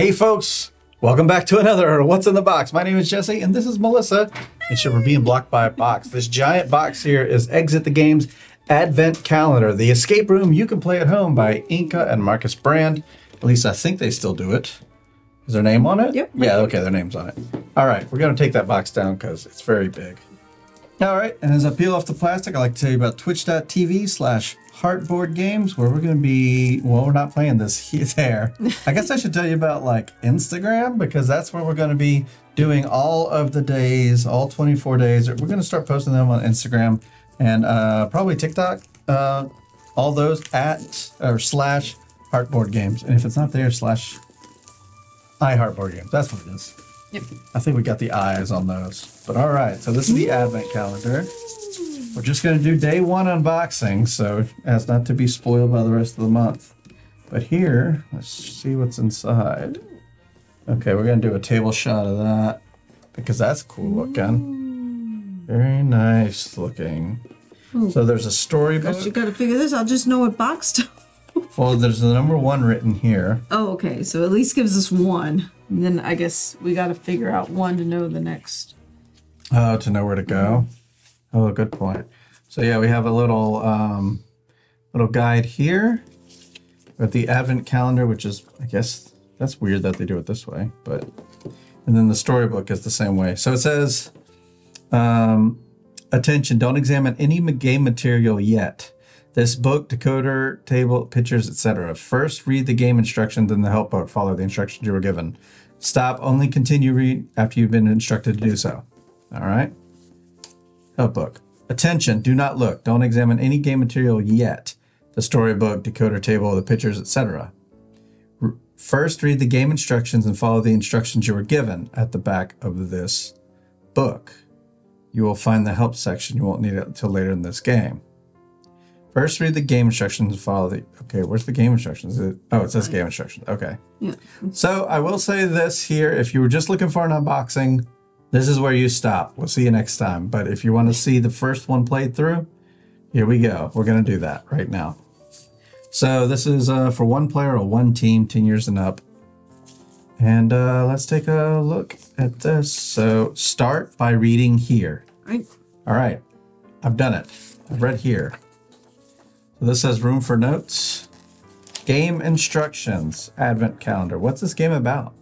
Hey folks, welcome back to another What's in the Box. My name is Jesse and this is Melissa, and we're being blocked by a box. This giant box here is Exit the Games Advent Calendar, the escape room you can play at home by Inca and Marcus Brand. At least I think they still do it. Is their name on it? Yep. Yeah, okay, their name's on it. All right, we're going to take that box down because it's very big. All right, and as I peel off the plastic, I'd like to tell you about twitch.tv/heartboard games, where we're going to be, well, we're not playing this there. I guess I should tell you about like Instagram, because that's where we're going to be doing all of the days, all 24 days. We're going to start posting them on Instagram and probably TikTok, all those at or slash heartboard games. And if it's not there, slash iHeartboard games. That's what it is. Yep. I think we got the eyes on those. But all right, so this is the Advent Calendar. We're just going to do day one unboxing, so as not to be spoiled by the rest of the month. But here, let's see what's inside. Okay, we're going to do a table shot of that because that's cool looking. Very nice looking. Ooh. So there's a storybook. Gosh, you got to figure this out. Just know what box to... Well, there's the number 1 written here. Oh, okay. So at least gives us 1. And then I guess we got to figure out 1 to know the next. Oh, to know where to go. Oh, good point. So yeah, we have a little little guide here with the Advent Calendar, which is, I guess, that's weird that they do it this way, but, and then the storybook is the same way. So it says, attention, don't examine any game material yet. This book, decoder, table, pictures, etc. First, read the game instructions, then the help book. Follow the instructions you were given. Stop, only continue read after you've been instructed to do so. All right. Help book. Attention, do not look. Don't examine any game material yet. The storybook, decoder table, the pictures, etc. First, read the game instructions and follow the instructions you were given at the back of this book. You will find the help section. You won't need it until later in this game. First, read the game instructions and follow the... Okay, where's the game instructions? Oh, it says game instructions. Okay. Yeah. So I will say this here. If you were just looking for an unboxing, this is where you stop. We'll see you next time. But if you want to see the first one played through, here we go. We're going to do that right now. So this is for 1 player or 1 team, 10 years and up. And let's take a look at this. So start by reading here. Right. All right. I've done it. I've read here. So this says room for notes. Game instructions. Advent calendar. What's this game about?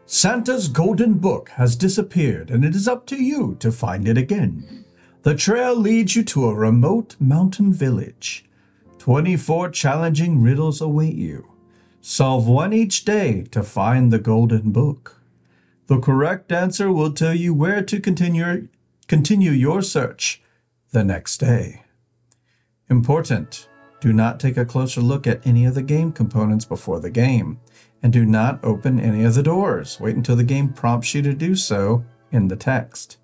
Santa's golden book has disappeared, and it is up to you to find it again. The trail leads you to a remote mountain village. 24 challenging riddles await you. Solve 1 each day to find the golden book. The correct answer will tell you where to continue your search the next day. Important, do not take a closer look at any of the game components before the game. And do not open any of the doors. Wait until the game prompts you to do so in the text.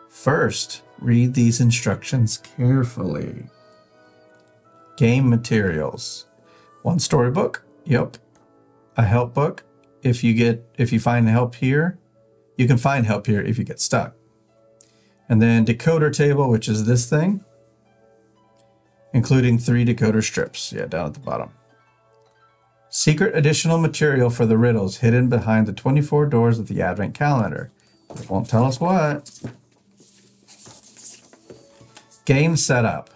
First, read these instructions carefully. Game materials. 1 storybook. Yep. A help book. If you find help here, you can find help here if you get stuck. And then decoder table, which is this thing, including 3 decoder strips. Yeah, down at the bottom. Secret additional material for the riddles hidden behind the 24 doors of the Advent Calendar. It won't tell us what. Game setup.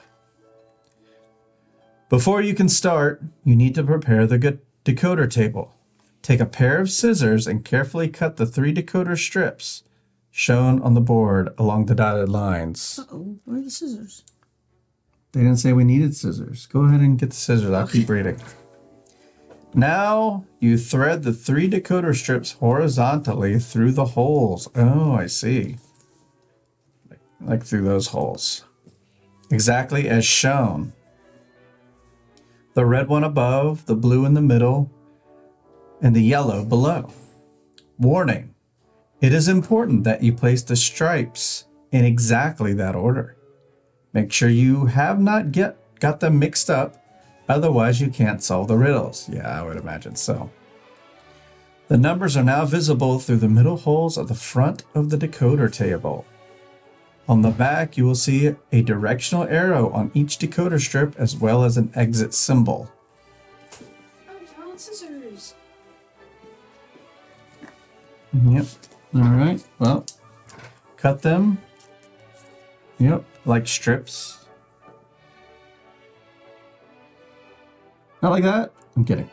Before you can start, you need to prepare the decoder table. Take a pair of scissors and carefully cut the 3 decoder strips shown on the board along the dotted lines. Uh-oh, where are the scissors? They didn't say we needed scissors. Go ahead and get the scissors. I'll keep reading. Now you thread the 3 decoder strips horizontally through the holes. Oh, I see. Like through those holes. Exactly as shown. The red one above, the blue in the middle, and the yellow below. Warning. It is important that you place the stripes in exactly that order. Make sure you have not got them mixed up. Otherwise, you can't solve the riddles. Yeah, I would imagine so. The numbers are now visible through the middle holes of the front of the decoder table. On the back, you will see a directional arrow on each decoder strip as well as an exit symbol. Oh, scissors. Yep. All right. Well, cut them. Yep. Like strips. Not like that? I'm kidding.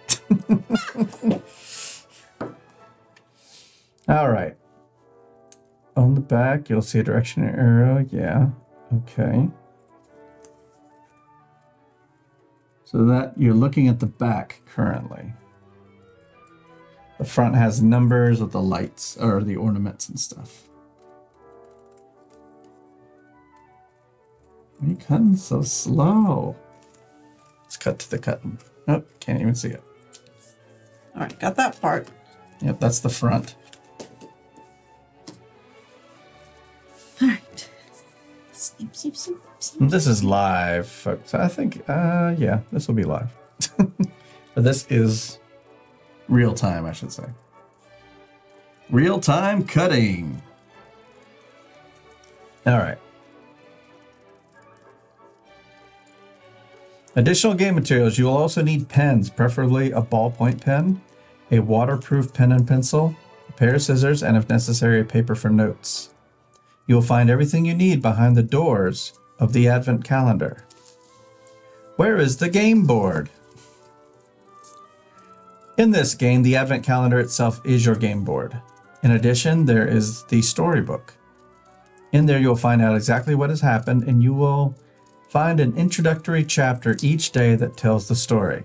All right. On the back, you'll see a direction arrow. Yeah. Okay. So that you're looking at the back currently. The front has numbers with the lights or the ornaments and stuff. Why are you cutting so slow? Let's cut to the cutting. Oh, can't even see it. All right, got that part. Yep, that's the front. All right. Snip, snip, snip, snip. This is live, folks. I think, yeah, this will be live. But this is real time, I should say. Real time cutting. All right. Additional game materials. You will also need pens, preferably a ballpoint pen, a waterproof pen and pencil, a pair of scissors, and if necessary, a paper for notes. You will find everything you need behind the doors of the Advent calendar. Where is the game board? In this game, the Advent calendar itself is your game board. In addition, there is the storybook. In there, you'll find out exactly what has happened, and you will find an introductory chapter each day that tells the story.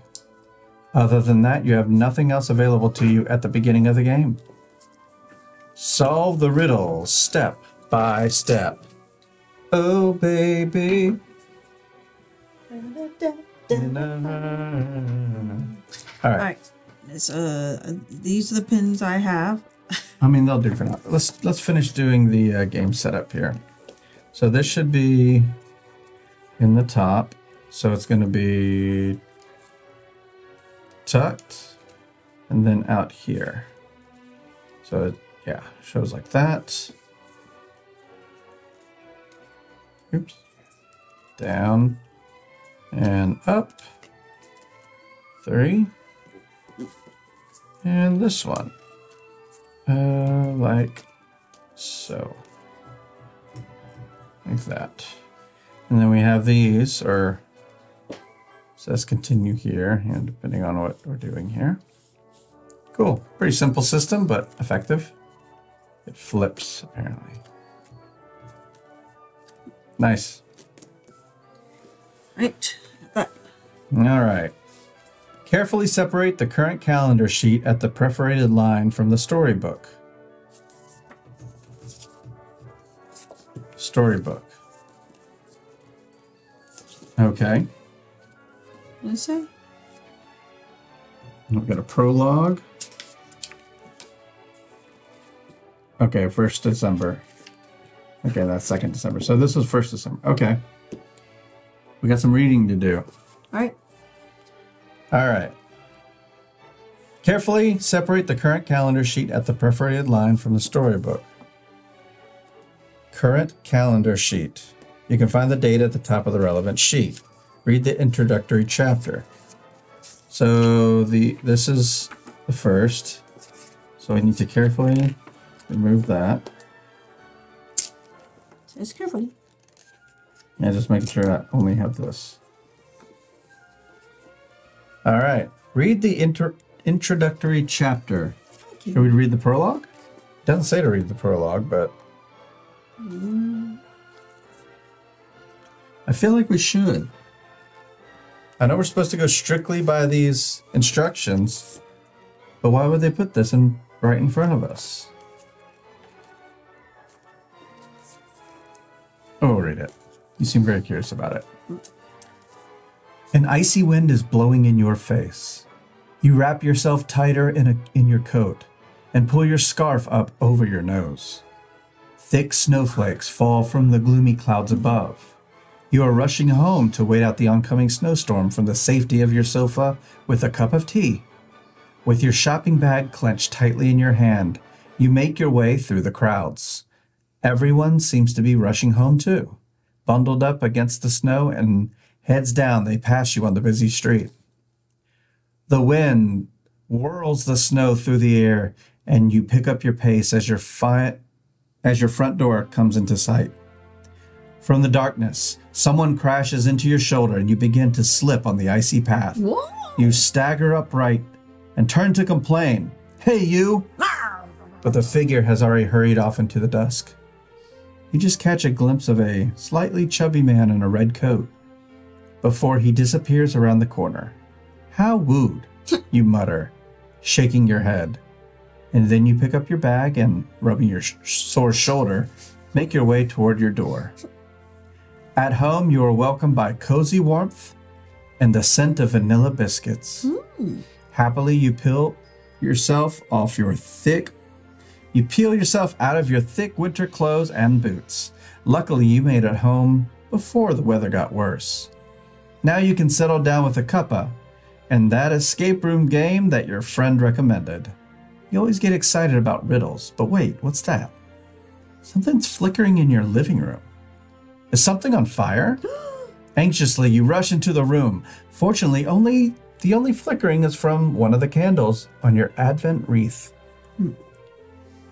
Other than that, you have nothing else available to you at the beginning of the game. Solve the riddle step by step. Oh, baby. All right. All right. These are the pins I have. I mean, they'll do for now. Let's finish doing the game setup here. So this should be in the top. So it's going to be tucked and then out here. So it, yeah, shows like that. Oops. Down and up. 3. And this one. Like so. Like that. And then we have these, or says continue here, and depending on what we're doing here. Cool. Pretty simple system, but effective. It flips, apparently. Nice. Right. That. All right. Carefully separate the current calendar sheet at the perforated line from the storybook. Storybook. Okay. What did it say? We've got a prologue. Okay, 1st December. Okay, that's 2nd December. So this was 1st December. Okay. We got some reading to do. All right. All right. Carefully separate the current calendar sheet at the perforated line from the storybook. Current calendar sheet. You can find the date at the top of the relevant sheet. Read the introductory chapter. So this is the first. So I need to carefully remove that. Says carefully. Yeah, just making sure I only have this. All right. Read the introductory chapter. Okay. Should we read the prologue? It doesn't say to read the prologue, but I feel like we should. I know we're supposed to go strictly by these instructions, but why would they put this right in front of us? Oh, we'll read it. You seem very curious about it. An icy wind is blowing in your face. You wrap yourself tighter in your coat and pull your scarf up over your nose. Thick snowflakes fall from the gloomy clouds above. You are rushing home to wait out the oncoming snowstorm from the safety of your sofa with a cup of tea. With your shopping bag clenched tightly in your hand, you make your way through the crowds. Everyone seems to be rushing home too. Bundled up against the snow and heads down, they pass you on the busy street. The wind whirls the snow through the air, and you pick up your pace as your front door comes into sight. From the darkness, someone crashes into your shoulder and you begin to slip on the icy path. Whoa. You stagger upright and turn to complain, "Hey, you!" But the figure has already hurried off into the dusk. You just catch a glimpse of a slightly chubby man in a red coat before he disappears around the corner. "How wooed," you mutter, shaking your head. And then you pick up your bag and, rubbing your sore shoulder, make your way toward your door. At home, you are welcomed by cozy warmth and the scent of vanilla biscuits. Happily, you peel yourself out of your thick winter clothes and boots. Luckily, you made it home before the weather got worse. Now you can settle down with a cuppa and that escape room game that your friend recommended. You always get excited about riddles, but wait, what's that? Something's flickering in your living room. Is something on fire? Anxiously, you rush into the room. Fortunately, the only flickering is from one of the candles on your Advent wreath.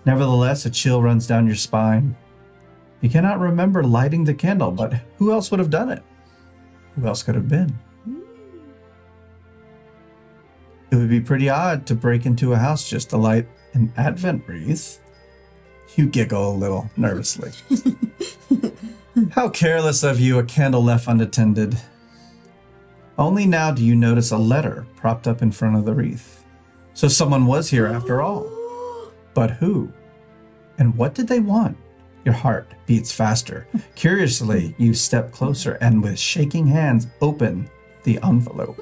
Nevertheless, a chill runs down your spine. You cannot remember lighting the candle, but who else would have done it? Who else could have been? It would be pretty odd to break into a house just to light an Advent wreath. You giggle a little nervously. How careless of you, a candle left unattended. Only now do you notice a letter propped up in front of the wreath. So someone was here after all. But who? And what did they want? Your heart beats faster. Curiously, you step closer and with shaking hands open the envelope.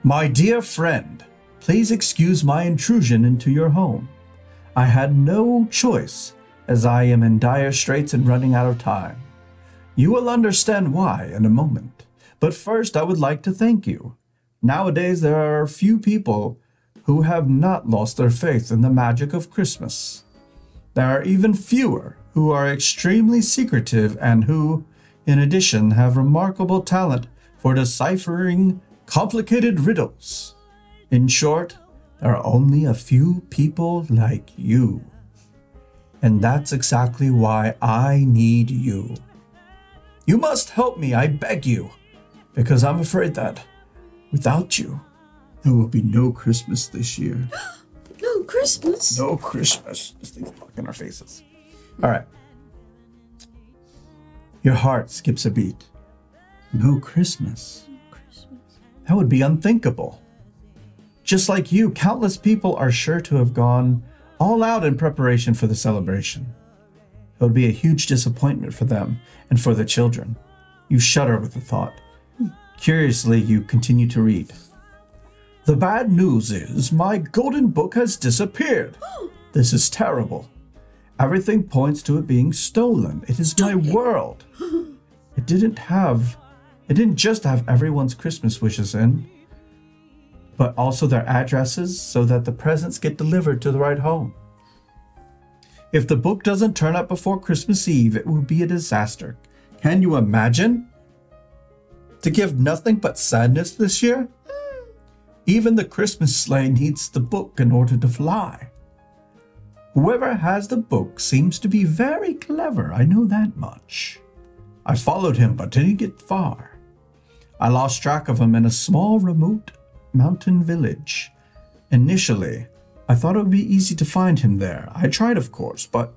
My dear friend, please excuse my intrusion into your home. I had no choice as I am in dire straits and running out of time. You will understand why in a moment, but first I would like to thank you. Nowadays there are few people who have not lost their faith in the magic of Christmas. There are even fewer who are extremely secretive and who, in addition, have remarkable talent for deciphering complicated riddles. In short, there are only a few people like you. And that's exactly why I need you. You must help me, I beg you, because I'm afraid that without you, there will be no Christmas this year. No Christmas? No Christmas. This thing's blocking our faces. All right. Your heart skips a beat. No Christmas. That would be unthinkable. Just like you, countless people are sure to have gone all out in preparation for the celebration. It would be a huge disappointment for them and for the children. You shudder with the thought. Curiously, you continue to read. The bad news is my golden book has disappeared. This is terrible. Everything points to it being stolen. It is my world. It didn't just have everyone's Christmas wishes in, but also their addresses so that the presents get delivered to the right home. If the book doesn't turn up before Christmas Eve, it will be a disaster. Can you imagine? To give nothing but sadness this year? Even the Christmas sleigh needs the book in order to fly. Whoever has the book seems to be very clever, I know that much. I followed him but didn't get far. I lost track of him in a small, remote mountain village. Initially, I thought it would be easy to find him there. I tried, of course, but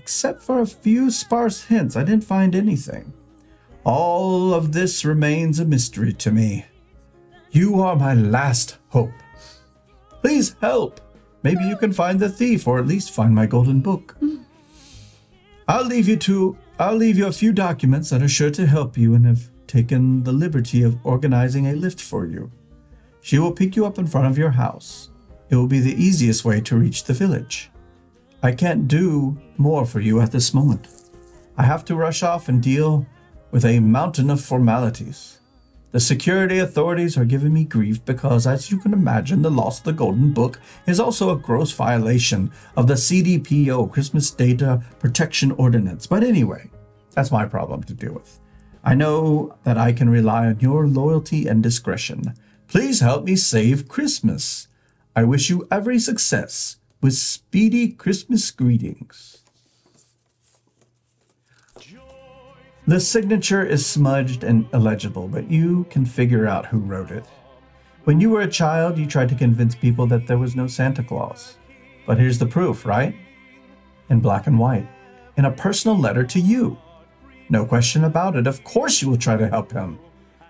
except for a few sparse hints, I didn't find anything. All of this remains a mystery to me. You are my last hope. Please help. Maybe you can find the thief, or at least find my golden book. I'll leave you a few documents that are sure to help you and have taken the liberty of organizing a lift for you. She will pick you up in front of your house. It will be the easiest way to reach the village. I can't do more for you at this moment. I have to rush off and deal with a mountain of formalities. The security authorities are giving me grief because, as you can imagine, the loss of the Golden Book is also a gross violation of the CDPO Christmas Data Protection Ordinance. But anyway, that's my problem to deal with. I know that I can rely on your loyalty and discretion. Please help me save Christmas. I wish you every success. With speedy Christmas greetings. The signature is smudged and illegible, but you can figure out who wrote it. When you were a child, you tried to convince people that there was no Santa Claus. But here's the proof, right? In black and white. In a personal letter to you. No question about it. Of course you will try to help him.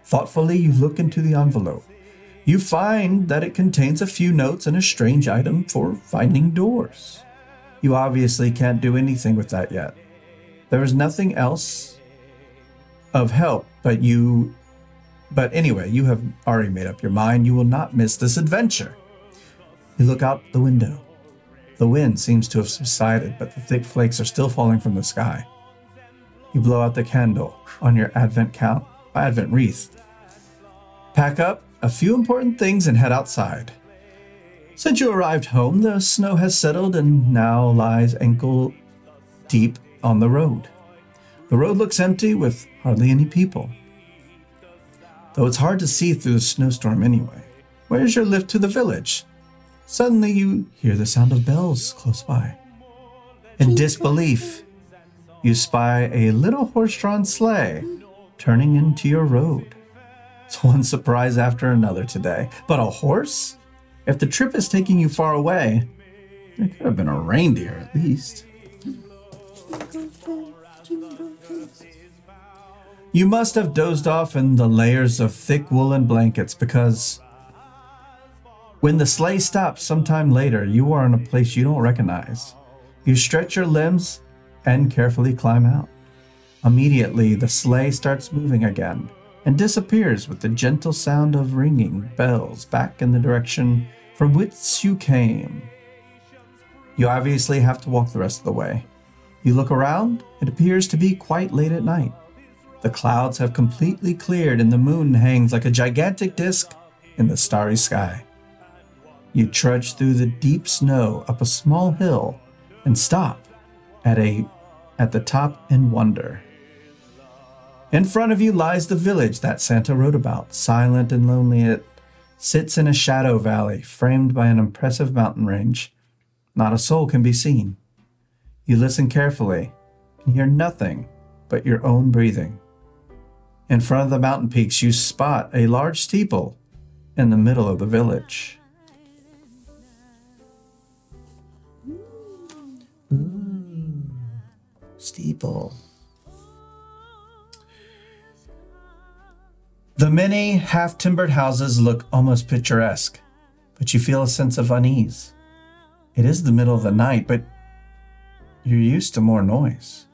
Thoughtfully, you look into the envelope. You find that it contains a few notes and a strange item for finding doors. You obviously can't do anything with that yet. There is nothing else of help, but anyway, you have already made up your mind. You will not miss this adventure. You look out the window. The wind seems to have subsided, but the thick flakes are still falling from the sky. You blow out the candle on your Advent wreath. Pack up a few important things and head outside. Since you arrived home, the snow has settled and now lies ankle deep on the road. The road looks empty with hardly any people, though it's hard to see through the snowstorm anyway. Where's your lift to the village? Suddenly you hear the sound of bells close by. In disbelief, you spy a little horse-drawn sleigh turning into your road. It's one surprise after another today. But a horse? If the trip is taking you far away, it could have been a reindeer at least. You must have dozed off in the layers of thick woolen blankets because when the sleigh stops sometime later, you are in a place you don't recognize. You stretch your limbs and carefully climb out. Immediately, the sleigh starts moving again and disappears with the gentle sound of ringing bells back in the direction from which you came. You obviously have to walk the rest of the way. You look around, it appears to be quite late at night. The clouds have completely cleared and the moon hangs like a gigantic disk in the starry sky. You trudge through the deep snow up a small hill and stop at the top in wonder. In front of you lies the village that Santa wrote about. Silent and lonely, it sits in a shadow valley framed by an impressive mountain range. Not a soul can be seen. You listen carefully and hear nothing but your own breathing. In front of the mountain peaks, you spot a large steeple in the middle of the village. Ooh, steeple. The many half-timbered houses look almost picturesque, but you feel a sense of unease. It is the middle of the night, but you're used to more noise.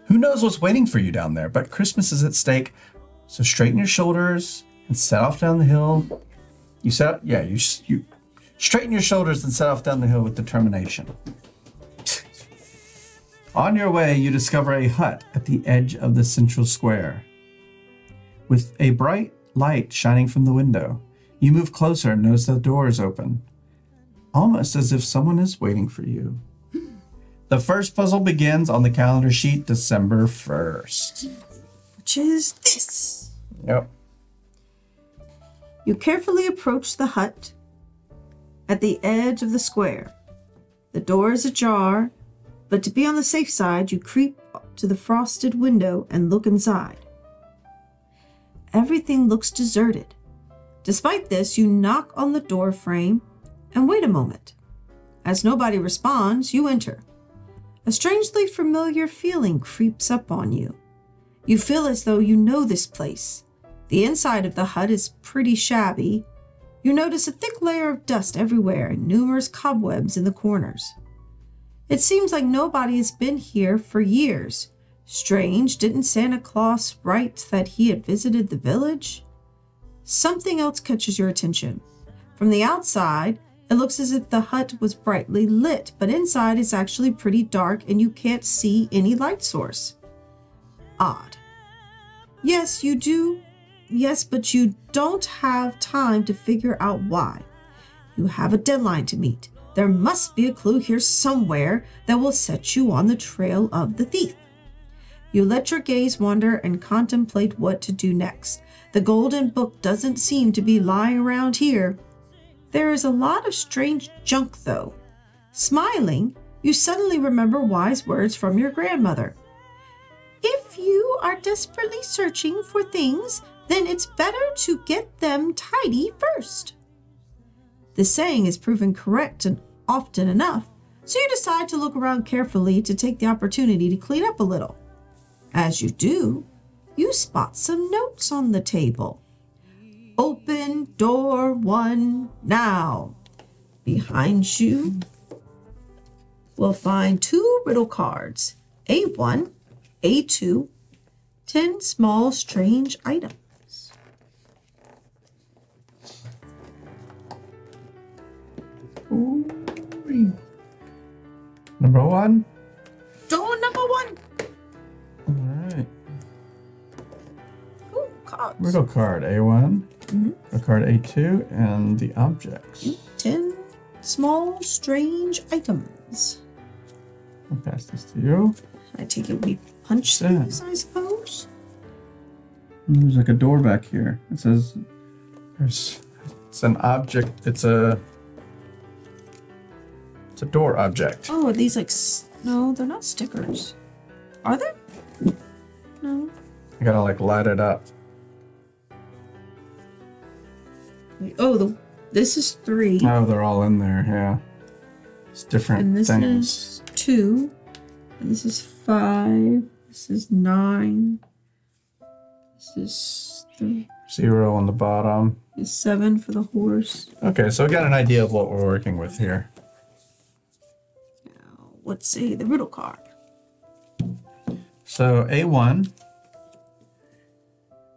Who knows what's waiting for you down there, but Christmas is at stake, so straighten your shoulders and set off down the hill. You straighten your shoulders and set off down the hill with determination. On your way, you discover a hut at the edge of the central square. With a bright light shining from the window, you move closer and notice the door is open, almost as if someone is waiting for you. The first puzzle begins on the calendar sheet, December 1st. Which is this. Yep. You carefully approach the hut at the edge of the square. The door is ajar, but to be on the safe side, you creep to the frosted window and look inside. Everything looks deserted. Despite this, you knock on the door frame and wait a moment. As nobody responds, you enter. A strangely familiar feeling creeps up on you. You feel as though you know this place. The inside of the hut is pretty shabby. You notice a thick layer of dust everywhere and numerous cobwebs in the corners. It seems like nobody has been here for years. Strange, didn't Santa Claus write that he had visited the village? Something else catches your attention. From the outside, it looks as if the hut was brightly lit, but inside it's actually pretty dark and you can't see any light source. Odd. Yes, you do. Yes, but you don't have time to figure out why. You have a deadline to meet. There must be a clue here somewhere that will set you on the trail of the thief. You let your gaze wander and contemplate what to do next. The golden book doesn't seem to be lying around here. There is a lot of strange junk, though. Smiling, you suddenly remember wise words from your grandmother. If you are desperately searching for things, then it's better to get them tidy first. The saying is proven correct and often enough, so you decide to look around carefully to take the opportunity to clean up a little. As you do, you spot some notes on the table. Open door 1 now. Behind you, we'll find 2 riddle cards, A1, A2, 10 small strange items. Ooh. Number 1. Door number 1. All right. Ooh, cards. Riddle card A1, Mm-hmm. a card A2, and the objects. 10 small strange items. I'll pass this to you. I take it we punch Yeah. these, I suppose. There's like a door back here. It says it's an object. It's a door object. Oh, are these like no, they're not stickers. Are they? No. You gotta like light it up. Oh, this is 3. Oh, they're all in there. Yeah, it's different And this things. is 2. And this is 5. This is 9. This is 3. 0 on the bottom. Is 7 for the horse. Okay, so we got an idea of what we're working with here. Now, let's see the riddle card. So A1.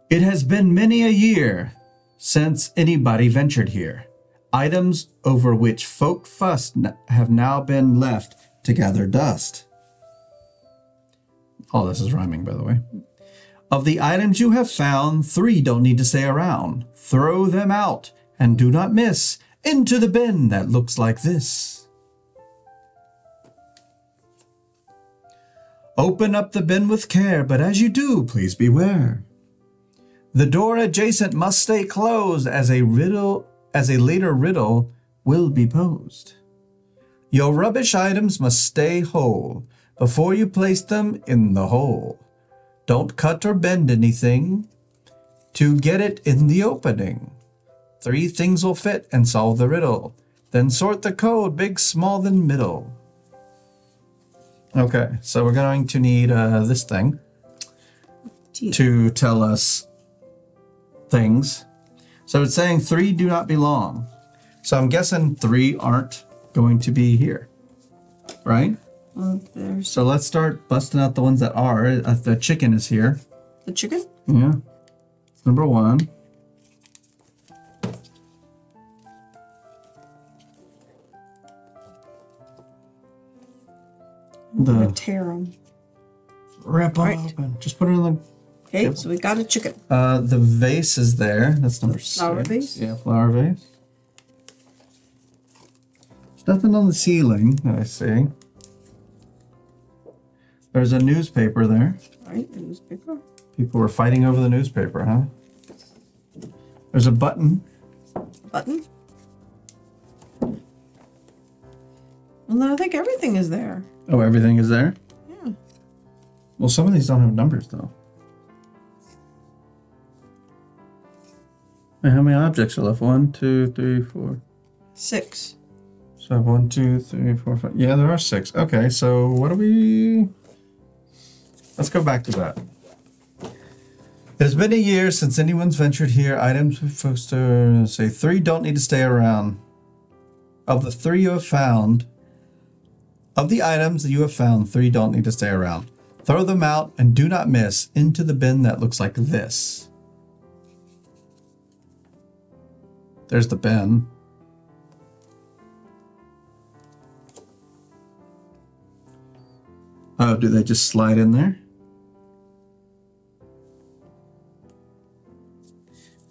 It has been many a year since anybody ventured here. Items over which folk fussed have now been left to gather dust. Oh, this is rhyming, by the way. Of the items you have found, 3 don't need to stay around. Throw them out and do not miss into the bin that looks like this. Open up the bin with care, but as you do, please beware. The door adjacent must stay closed as a later riddle will be posed. Your rubbish items must stay whole before you place them in the hole. Don't cut or bend anything to get it in the opening. 3 things will fit and solve the riddle. Then sort the code, big, small, then middle. Okay, so we're going to need this thing to tell us things. So it's saying 3 do not belong. So I'm guessing 3 aren't going to be here, right? Well, there's So let's start busting out the ones that are. The chicken is here. the chicken. Yeah. Number 1. I'm gonna tear them. Rip them Right. open. Just put it in the... Okay, Yep. so we got a chicken. The vase is there. That's number 6. Flower vase? Yeah, flower vase. There's nothing on the ceiling that I see. There's a newspaper there. Right, the newspaper. People were fighting over the newspaper, huh? There's a button. Button. Well, no, I think everything is there. Oh, everything is there? Yeah. Well, some of these don't have numbers, though. Wait, how many objects are left? 1, 2, 3, 4. 6. So 1, 2, 3, 4, 5. Yeah, there are 6. Okay, so what do we... Let's go back to that. It has been a year since anyone's ventured here. Items we're supposed to say 3 don't need to stay around. Of the 3 you have found, of the items that you have found, 3 don't need to stay around. Throw them out and do not miss into the bin that looks like this. There's the bin. Oh, do they just slide in there?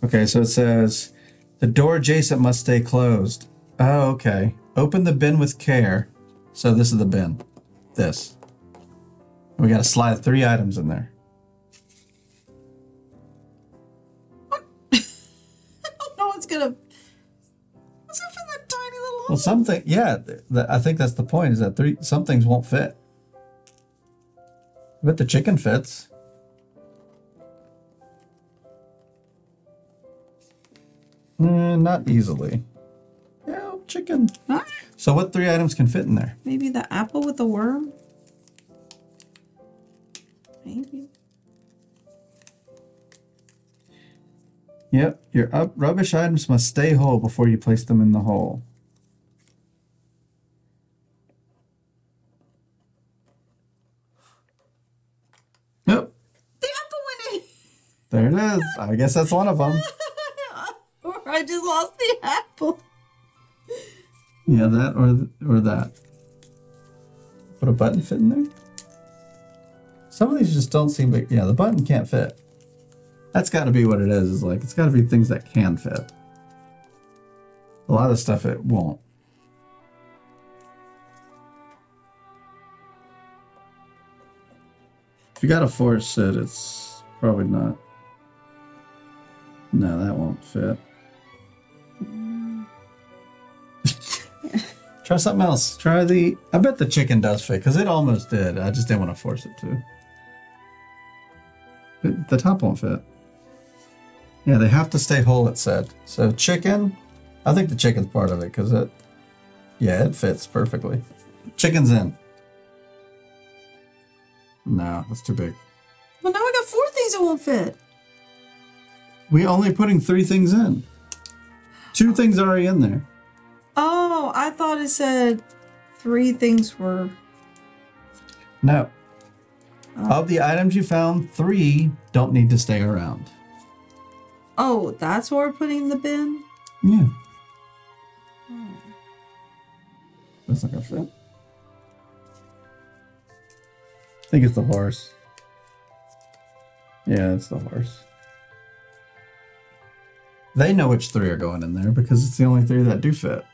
Okay, so it says, the door adjacent must stay closed. Oh, okay. Open the bin with care. So this is the bin. This. We got to slide 3 items in there. What? I don't know what's gonna fit in that tiny little hole. Well, something, yeah, I think that's the point, is that some things won't fit. But the chicken fits. Not easily. Yeah, chicken. Huh? So what 3 items can fit in there? Maybe the apple with the worm? Maybe. Yep, your rubbish items must stay whole before you place them in the hole. Yep. The apple went in. There it is. I guess that's one of them. Or I just lost the apple. Yeah, that or that. Would a button fit in there? Some of these just don't seem like, yeah, the button can't fit. That's got to be what it is like, it's got to be things that can fit. A lot of stuff it won't. If you got to force it, it's probably not. No, that won't fit. Try something else. Try I bet the chicken does fit, because it almost did. I just didn't want to force it to. But the top won't fit. Yeah, they have to stay whole, it said. So chicken, I think the chicken's part of it, because it fits perfectly. Chicken's in. No, that's too big. Well, now I got 4 things that won't fit. We only putting 3 things in. 2 things already in there. Oh, I thought it said 3 things were... No. Of the items you found, 3 don't need to stay around. Oh, that's what we're putting in the bin? Yeah. That's not gonna fit. I think it's the horse. Yeah, it's the horse. They know which 3 are going in there because it's the only 3 that do fit.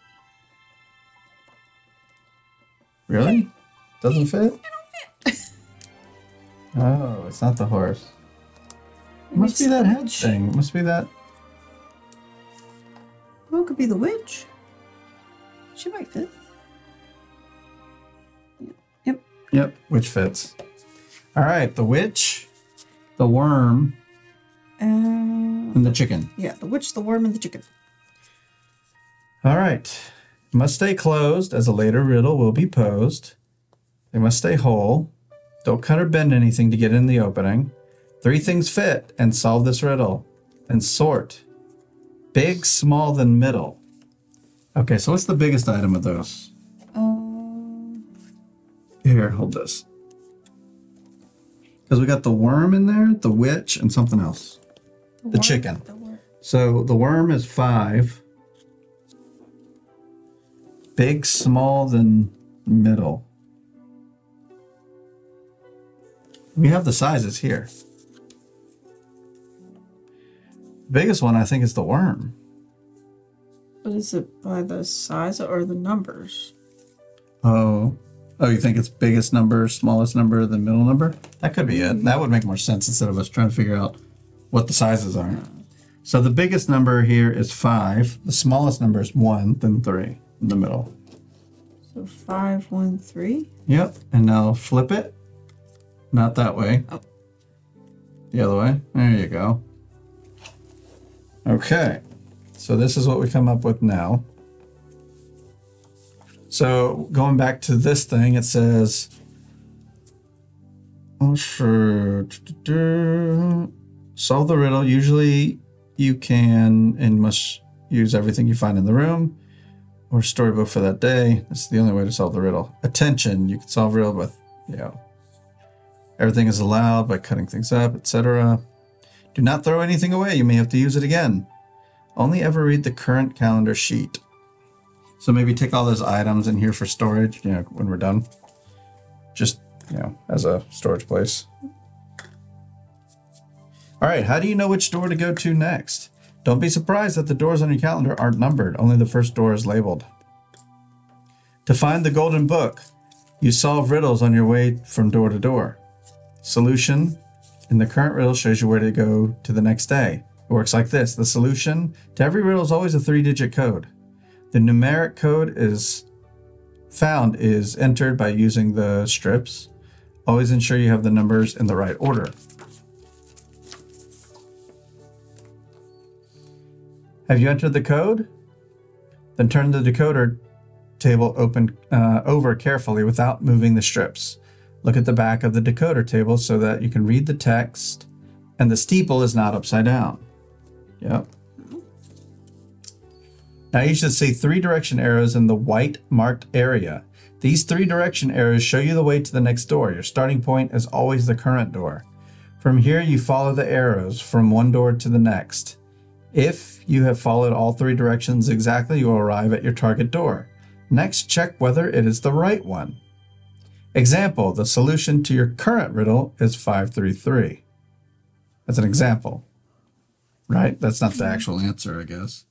Really? Doesn't fit? It don't fit. Oh, it's not the horse. It must be that head thing. It must be that. Well, it could be the witch. She might fit. Yep. Yep, which fits. All right, the witch, the worm, and the chicken. Yeah, the witch, the worm, and the chicken. All right. Must stay closed, as a later riddle will be posed. They must stay whole. Don't cut or bend anything to get in the opening. 3 things fit and solve this riddle. And sort. Big, small, then middle. Okay, so what's the biggest item of those? Here, hold this. Because we got the worm in there, the witch, and something else. The chicken. So the worm is 5. Big, small, then middle. We have the sizes here. Biggest one, I think, is the worm. But is it by the size or the numbers? Oh, you think it's biggest number, smallest number, then middle number? That could be it. That would make more sense instead of us trying to figure out what the sizes are. So the biggest number here is 5. The smallest number is 1, then 3 in the middle. So 5, 1, 3? Yep. And now flip it. Not that way. Oh. The other way. There you go. Okay. So this is what we come up with now. So going back to this thing, it says, oh, sure. Solve the riddle. Usually you can and must use everything you find in the room or storybook for that day. This is the only way to solve the riddle. Attention. You can solve riddle with, everything is allowed by cutting things up, etc. Do not throw anything away. You may have to use it again. Only ever read the current calendar sheet. So maybe take all those items in here for storage, when we're done. Just, as a storage place. All right, how do you know which door to go to next? Don't be surprised that the doors on your calendar aren't numbered. Only the first door is labeled. To find the golden book, you solve riddles on your way from door to door. solution in the current riddle shows you where to go to the next day. It works like this. The solution to every riddle is always a 3-digit code. The numeric code is entered by using the strips. Always ensure you have the numbers in the right order. Have you entered the code? Then turn the decoder table over carefully without moving the strips. Look at the back of the decoder table so that you can read the text and the steeple is not upside down. Yep. Now you should see 3 direction arrows in the white marked area. These 3 direction arrows show you the way to the next door. Your starting point is always the current door. From here, you follow the arrows from one door to the next. If you have followed all 3 directions exactly, you will arrive at your target door. Next, check whether it is the right one. Example, the solution to your current riddle is 533. That's an example, right? That's not the actual answer, I guess.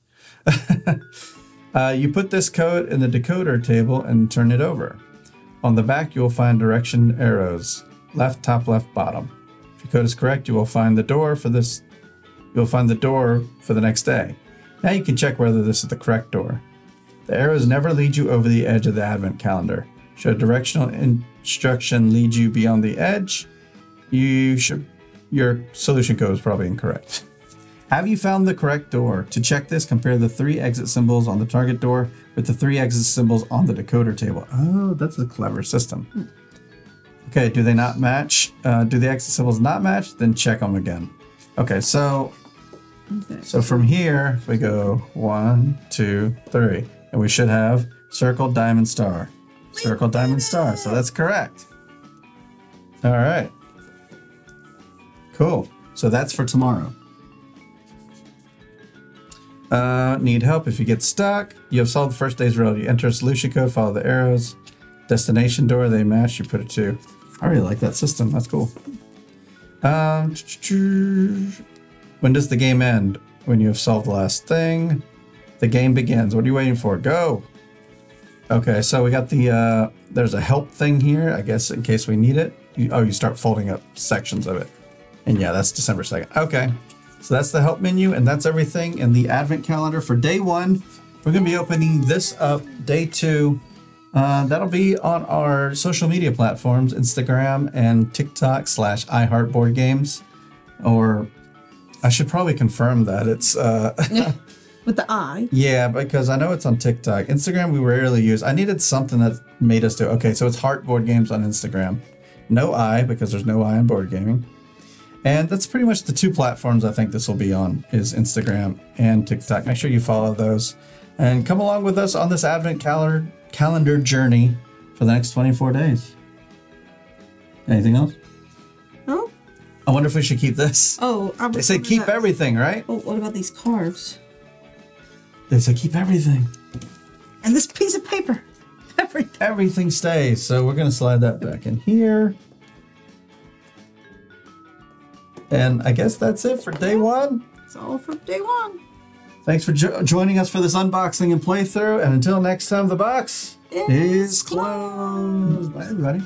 You put this code in the decoder table and turn it over. On the back, you will find direction arrows, left, top, left, bottom. If your code is correct, you will find the door for this. You'll find the door for the next day. Now you can check whether this is the correct door. The arrows never lead you over the edge of the advent calendar. Should a directional instruction lead you beyond the edge, your solution code is probably incorrect. Have you found the correct door? To check this, compare the 3 exit symbols on the target door with the 3 exit symbols on the decoder table. Oh, that's a clever system. Okay, do they not match? Do the exit symbols not match? Then check them again. Okay, so from here we go 1, 2, 3, and we should have circle, diamond, star. Circle, diamond, star. So that's correct. All right. Cool. So that's for tomorrow. Need help if you get stuck. You have solved the first day's riddle. You enter a solution code, follow the arrows. Destination door, they match, you put it to. I really like that system. That's cool. When does the game end? When you have solved the last thing. The game begins. What are you waiting for? Go! Okay, so we got the, there's a help thing here, I guess, in case we need it. You start folding up sections of it. And yeah, that's December 2nd. Okay, so that's the help menu, and that's everything in the advent calendar for day 1. We're going to be opening this up day 2. That'll be on our social media platforms, Instagram and TikTok /iHeartBoardGames. Or I should probably confirm that it's... With the I. Yeah, because I know it's on TikTok. Instagram we rarely use. I needed something that made us do. Okay, so it's Heart Board Games on Instagram. No I, because there's no I in board gaming. And that's pretty much the 2 platforms I think this will be on, is Instagram and TikTok. Make sure you follow those. And come along with us on this advent calendar journey for the next 24 days. Anything else? No. I wonder if we should keep this. Oh, they say keep everything, right? Oh, what about these cards? They say keep everything. And this piece of paper. Everything stays. So we're going to slide that back in here. And I guess that's it for day 1. It's all for day 1. Thanks for joining us for this unboxing and playthrough. And until next time, the box is closed. Bye, everybody.